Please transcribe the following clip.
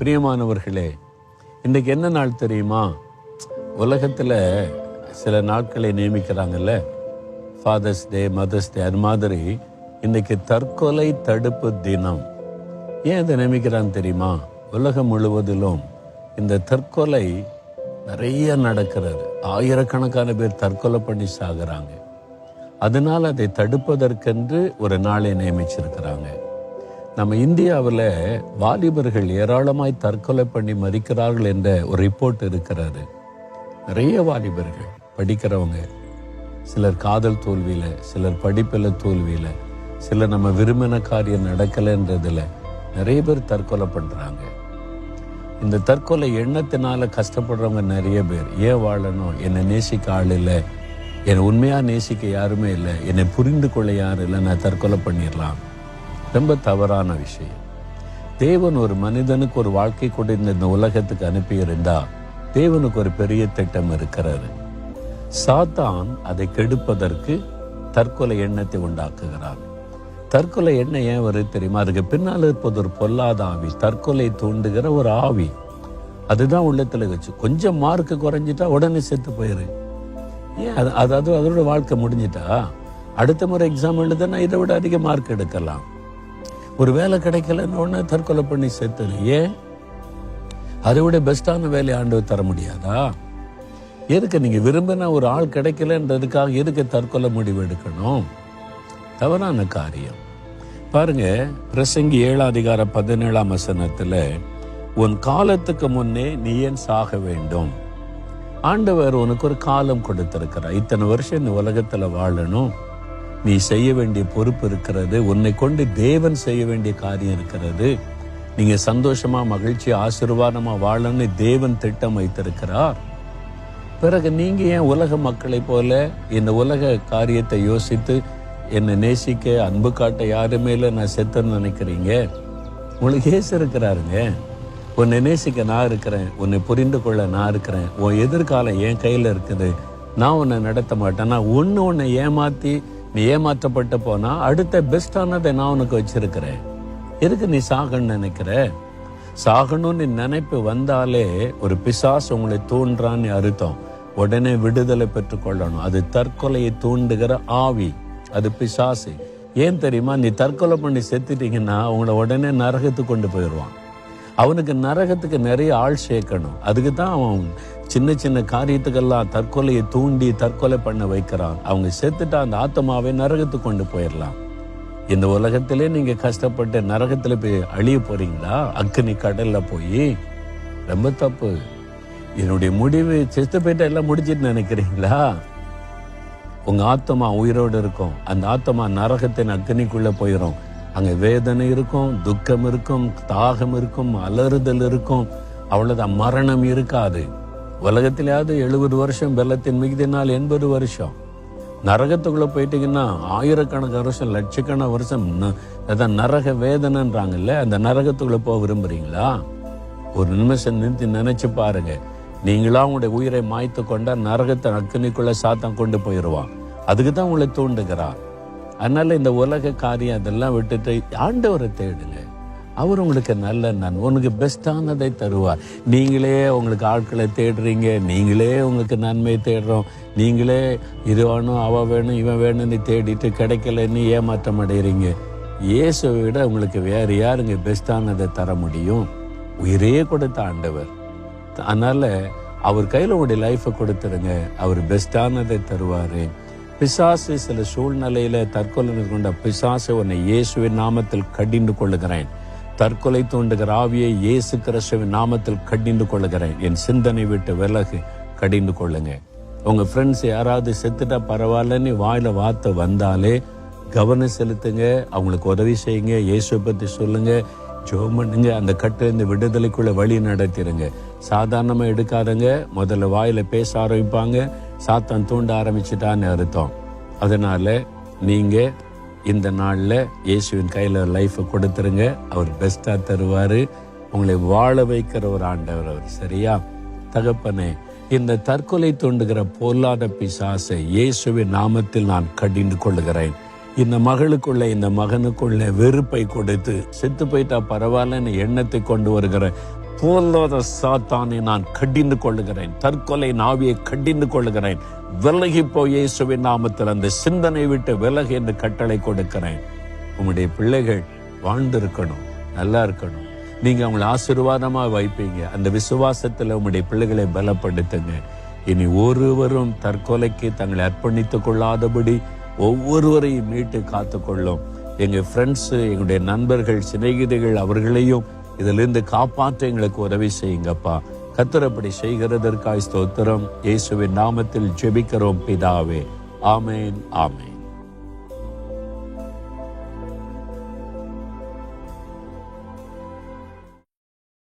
பிரியமானவர்களே, இன்றைக்கு என்ன நாள் தெரியுமா? உலகத்தில் சில நாட்களை நியமிக்கிறாங்கல்ல, ஃபாதர்ஸ் டே, மதர்ஸ் டே, அது மாதிரி இன்றைக்கு தற்கொலை தடுப்பு தினம். ஏன் இதை நியமிக்கிறான்னு தெரியுமா? உலகம் முழுவதிலும் இந்த தற்கொலை நிறைய நடக்கிறது. ஆயிரக்கணக்கான பேர் தற்கொலை பண்ணி சாகுறாங்க. அதனால் அதை தடுப்பதற்கென்று ஒரு நாளை நியமிச்சிருக்கிறாங்க. நம்ம இந்தியாவில் வாலிபர்கள் ஏராளமாய் தற்கொலை பண்ணி மரிக்கிறார்கள் என்ற ஒரு ரிப்போர்ட் இருக்கிறாரு. நிறைய வாலிபர்கள் படிக்கிறவங்க, சிலர் காதல் தோல்வியில், சிலர் படிப்பில் தோல்வியில், சிலர் நம்ம விரும்பின காரியம் நடக்கலைன்றதில் நிறைய பேர் தற்கொலை பண்ணுறாங்க. இந்த தற்கொலை எண்ணத்தினால கஷ்டப்படுறவங்க நிறைய பேர். ஏன் வாழணும்? என்னை நேசிக்க ஆள் இல்லை, என்னை உண்மையாக நேசிக்க யாருமே இல்லை, என்னை புரிந்து கொள்ள யாரும் இல்லை, நான் தற்கொலை பண்ணிடலாம். ரொம்ப தவறான விஷயம். தேவன் ஒரு மனிதனுக்கு ஒரு வாழ்க்கை கொண்டு இந்த உலகத்துக்கு அனுப்பியிருந்தா தேவனுக்கு ஒரு பெரிய திட்டம் இருக்கிறாரு. சாத்தான் அதை கெடுப்பதற்கு தற்கொலை எண்ணத்தை உண்டாக்குகிறார். தற்கொலை எண்ணம் ஏன் வருது தெரியுமா? அதுக்கு பின்னால் இருப்பது ஒரு பொல்லாத ஆவி, தற்கொலை தூண்டுகிற ஒரு ஆவி. அதுதான் உள்ளத்துல வச்சு கொஞ்சம் மார்க்கு குறைஞ்சிட்டா உடனே செத்து போயிரு. ஏன்? அதாவது அதோட வாழ்க்கை முடிஞ்சிட்டா அடுத்த முறை எக்ஸாம் எழுதுனா இதை விட அதிக மார்க் எடுக்கலாம். ஒரு வேலை கிடைக்கலன்னு உடனே தற்கொலை பண்ணி செத்துரு. ஏன்? அதை விட பெஸ்டான வேலையை ஆண்டவர் தர முடியாதா? எதுக்கு நீங்க விரும்பின ஒரு ஆள் கிடைக்கலன்றதுக்காக எதுக்கு தற்கொலை முடிவு எடுக்கணும்? தவறான காரியம். பாருங்க, பிரசங்கி 7:17 உன் காலத்துக்கு முன்னே நீ ஏன் சாக வேண்டும்? ஆண்டவர் உனக்கு ஒரு காலம் கொடுத்திருக்கிறார். இத்தனை வருஷம் இந்த உலகத்துல வாழணும், நீ செய்ய வேண்டிய பொறுப்பு இருக்கிறது, உன்னை கொண்டு தேவன் செய்ய வேண்டிய காரியம் இருக்கிறது. நீங்க சந்தோஷமா, மகிழ்ச்சி, ஆசீர்வாதமா வாழணும்னு தேவன் திட்டம் வைத்திருக்கிறார். பிறகு நீங்க ஏன் உலக மக்களை போல இந்த உலக காரியத்தை யோசித்து என்னை நேசிக்க, அன்பு காட்ட யாருமே இல்லை, நான் செத்துன்னு நினைக்கிறீங்க? உங்களுக்கு ஏசு இருக்கிறாருங்க. உன்னை நேசிக்க நான் இருக்கிறேன், உன்னை புரிந்து கொள்ள நான் இருக்கிறேன், உன் எதிர்காலம் என் கையில இருக்குது, நான் உன்னை நடத்த மாட்டேன். நான் உன்னை ஏமாத்தி நீ ஏமாற்றப்பட்டு போனா அடுத்த பெஸ்டானதை நான் உனக்கு வச்சிருக்கிறேன். எதுக்கு நீ சாகணும்னு நினைக்கிற? சாகணும்னு நினைப்பு வந்தாலே ஒரு பிசாசு உங்களை தூண்டுறான்னு அர்த்தம். உடனே விடுதலை பெற்றுக்கொள்ளணும். அது தற்கொலையை தூண்டுகிற ஆவி, அது பிசாசு. ஏன் தெரியுமா? நீ தற்கொலை பண்ணி செத்துட்டீங்கன்னா உங்களை உடனே நரகத்துக்கு கொண்டு போயிடுவான். அவனுக்கு நரகத்துக்கு நிறைய ஆள் சேர்க்கணும். அதுக்கு தான் அவன் சின்ன சின்ன காரியத்துக்கெல்லாம் தற்கொலையை தூண்டி தற்கொலை பண்ண வைக்கிறான். அவங்க செத்துட்டா அந்த ஆத்மாவை நரகத்துக்கு கொண்டு போயிடலாம். இந்த உலகத்திலே நீங்க கஷ்டப்பட்டு நரகத்துல போய் அழிய போறீங்களா? அக்னி கடல்ல போய்? ரொம்ப தப்பு. என்னுடைய முடிவு செத்து போயிட்டா எல்லாம் முடிச்சிட்டு நினைக்கிறீங்களா? உங்க ஆத்மா உயிரோடு இருக்கும். அந்த ஆத்மா நரகத்தின் அக்னிக்குள்ள போயிடும். அங்க வேதனை இருக்கும், துக்கம் இருக்கும், தாகம் இருக்கும், அலறுதல் இருக்கும். அவ்வளவுதான், மரணம் இருக்காது. உலகத்திலேயாவது 70 வருஷம், வெள்ளத்தின் மிகுதினால் 80 வருஷம். நரகத்துக்குள்ள போயிட்டீங்கன்னா ஆயிரக்கணக்கான வருஷம், லட்சக்கணக்கான வருஷம். அதான் நரக வேதனைன்றாங்கல்ல, அந்த நரகத்துக்குள்ள போக விரும்புறீங்களா? ஒரு நிமிஷம் நிறுத்தி நினைச்சு பாருங்க. நீங்களா உங்களுடைய உயிரை மாய்த்து கொண்டா நரகத்தை அக்னிக்குள்ள சாத்தான் கொண்டு போயிடுவான். அதுக்கு தான் உங்களை தூண்டுகிறார். அதனால இந்த உலக காரியம் அதெல்லாம் விட்டுட்டு ஆண்டவரை தேடுங்க. அவர் உங்களுக்கு நல்ல உனக்கு பெஸ்டானதை தருவார். நீங்களே உங்களுக்கு ஆட்களை தேடுறீங்க, நீங்களே உங்களுக்கு நன்மை தேடுறோம், நீங்களே இது வேணும், அவ வேணும், இவன் வேணும்னு தேடிட்டு கிடைக்கலன்னு ஏமாற்றம் அடைகிறீங்க. இயேசுவை விட உங்களுக்கு வேறு யாருங்க பெஸ்டானதை தர முடியும்? உயிரே கொடுத்த ஆண்டவர். அதனால அவர் கையில் உங்களுடைய லைஃபை கொடுத்துருங்க, அவர் பெஸ்டானதை தருவார். பிசாசு சில சூழ்நிலையில தற்கொலை கொண்ட பிசாசு உன்னை இயேசுவின் நாமத்தில் கடிந்து கொள்ளுகிறேன். தற்கொலை தூண்டுகிற ஆவியை இயேசு கிறிஸ்துவின் நாமத்தில் கடிந்து கொள்ளுகிறேன். என் சிந்தனை விட்டு விலகு, கடிந்து கொள்ளுங்க. உங்க ஃப்ரெண்ட்ஸ் யாராவது செத்துட்டா பரவாயில்லன்னு வாயில வார்த்தை வந்தாலே கவனம் செலுத்துங்க, அவங்களுக்கு உதவி செய்யுங்க, இயேசுவை பத்தி சொல்லுங்க, ஜெபம் பண்ணுங்க. அந்த கட்டிலிருந்து விடுதலைக்குள்ள வழி நடத்திடுங்க. சாதாரணமா எடுக்காதங்க. முதல்ல வாயில பேச ஆரம்பிப்பாங்க, சாத்தான் தூண்ட ஆரம்பிச்சுட்டான்னு அர்த்தம். அதனால நீங்க இந்த நாள்ல இயேசுவின் கையில லைஃபை கொடுத்துருங்க. அவர் பெஸ்டா தருவாரு. உங்களை வாழ வைக்கிற ஒரு ஆண்டவர் அவர். சரியா? தகப்பனே, இந்த தற்கொலை தூண்டுகிற பொல்லாத பிசாசை இயேசுவின் நாமத்தில் நான் கடிந்து கொள்ளுகிறேன். இந்த மகளுக்குள்ள, இந்த மகனுக்குள்ள வெறுப்பை கொடுத்து செத்து போயிட்டா பரவாயில்லன்னு எண்ணத்தை கொண்டு வருகிற பொல்லாத சாத்தானை நான் கடிந்து கொள்ளுகிறேன். தற்கொலை நாவியை கடிந்து கொள்ளுகிறேன். விலகி போய் இயேசுவின் நாமத்தில் அந்த சிந்தனை விட்டு விலகி என்று கட்டளை கொடுக்கிறேன். உம்முடைய பிள்ளைகள் வாழ்ந்திருக்கணும், நல்லா இருக்கணும். நீங்க அவங்களை ஆசீர்வாதமா வைப்பீங்க. அந்த விசுவாசத்துல உம்முடைய பிள்ளைகளை பலப்படுத்துங்க. இனி ஒருவரும் தற்கொலைக்கு தங்களை அர்ப்பணித்துக் கொள்ளாதபடி ஒவ்வொருவரையும் மீட்டு காத்துக்கொள்ளும். எங்க ஃப்ரெண்ட்ஸ், எங்களுடைய நண்பர்கள், சிநேகிதிகள், அவர்களையும் இதிலிருந்து காப்பாற்ற எங்களுக்கு உதவி செய்யுங்கப்பா. கர்த்தர் அப்படி செய்கிறதற்காய் ஸ்தோத்திரம். இயேசுவின் நாமத்தில் ஜெபிக்கிறோம் பிதாவே. ஆமேன், ஆமேன்.